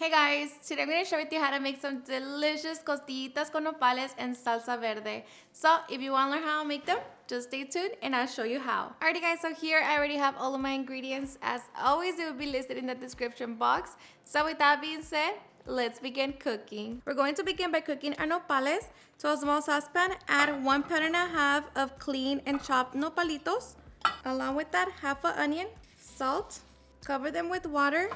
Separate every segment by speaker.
Speaker 1: Hey guys, today I'm going to share with you how to make some delicious costillitas con nopales and salsa verde. So if you want to learn how to make them, just stay tuned and I'll show you how. Alrighty guys, so here I already have all of my ingredients. As always, it will be listed in the description box. So with that being said, let's begin cooking. We're going to begin by cooking our nopales. To a small saucepan, add 1 pound and a half of clean and chopped nopalitos. Along with that, half an onion, salt, cover them with water.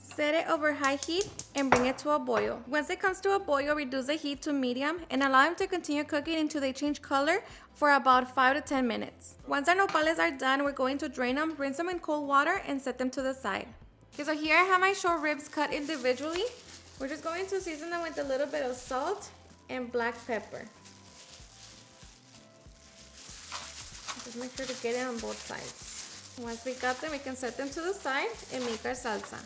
Speaker 1: Set it over high heat and bring it to a boil. Once it comes to a boil, reduce the heat to medium and allow them to continue cooking until they change color for about 5 to 10 minutes. Once our nopales are done, we're going to drain them, rinse them in cold water, and set them to the side. Okay, so here I have my short ribs cut individually. We're just going to season them with a little bit of salt and black pepper. Just make sure to get it on both sides. Once we got them, we can set them to the side and make our salsa.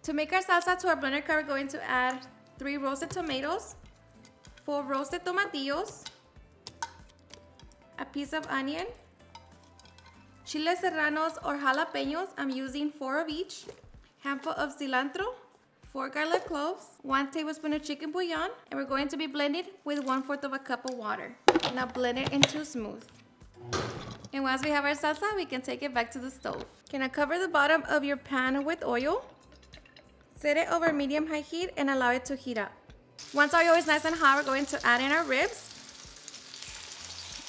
Speaker 1: To make our salsa to our blender cut, we're going to add 3 roasted tomatoes, 4 roasted tomatillos, a piece of onion, chile serranos or jalapeños, I'm using 4 of each, handful of cilantro, 4 garlic cloves, 1 tablespoon of chicken bouillon, and we're going to be blending with 1/4 of a cup of water. Now blend it into smooth. And once we have our salsa, we can take it back to the stove. Okay, now cover the bottom of your pan with oil. Set it over medium-high heat and allow it to heat up. Once our oil is nice and hot, we're going to add in our ribs.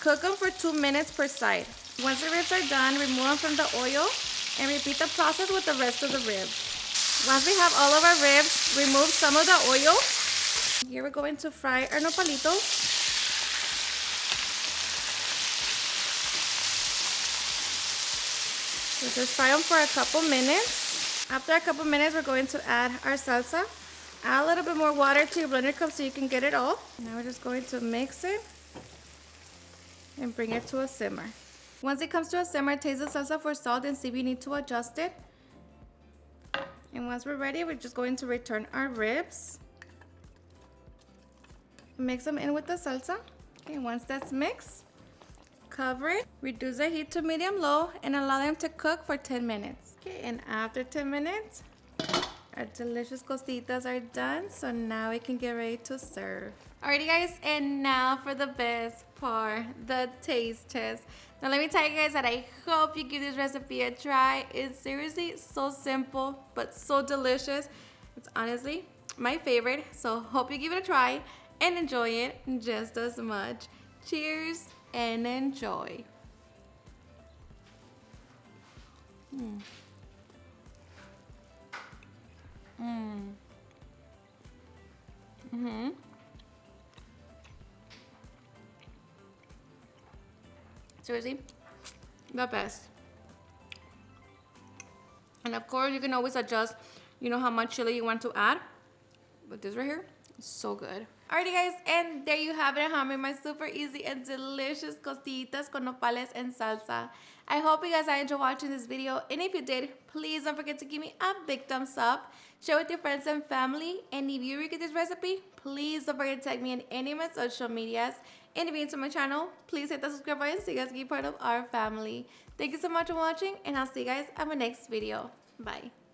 Speaker 1: Cook them for 2 minutes per side. Once the ribs are done, remove them from the oil and repeat the process with the rest of the ribs. Once we have all of our ribs, remove some of the oil. Here we're going to fry our nopalitos. So just fry them for a couple minutes. After a couple minutes, we're going to add our salsa. Add a little bit more water to your blender cup so you can get it all. Now we're just going to mix it and bring it to a simmer. Once it comes to a simmer, taste the salsa for salt and see if you need to adjust it. And once we're ready, we're just going to return our ribs. Mix them in with the salsa. Okay, once that's mixed, cover it, reduce the heat to medium-low, and allow them to cook for 10 minutes. Okay, and after 10 minutes, our delicious costillitas are done, so now we can get ready to serve. Alrighty guys, and now for the best part, the taste test. Now let me tell you guys that I hope you give this recipe a try. It's seriously so simple, but so delicious. It's honestly my favorite, so hope you give it a try and enjoy it just as much. Cheers and enjoy. Seriously, the best. And of course, you can always adjust, how much chili you want to add. But this right here is so good. Alrighty guys, and there you have it. I made my super easy and delicious costillitas con nopales and salsa. I hope you guys enjoyed watching this video, and if you did, please don't forget to give me a big thumbs up. Share with your friends and family, and if you get this recipe, please don't forget to tag me in any of my social medias. And if you're new to my channel, please hit the subscribe button so you guys can be part of our family. Thank you so much for watching, and I'll see you guys on my next video. Bye.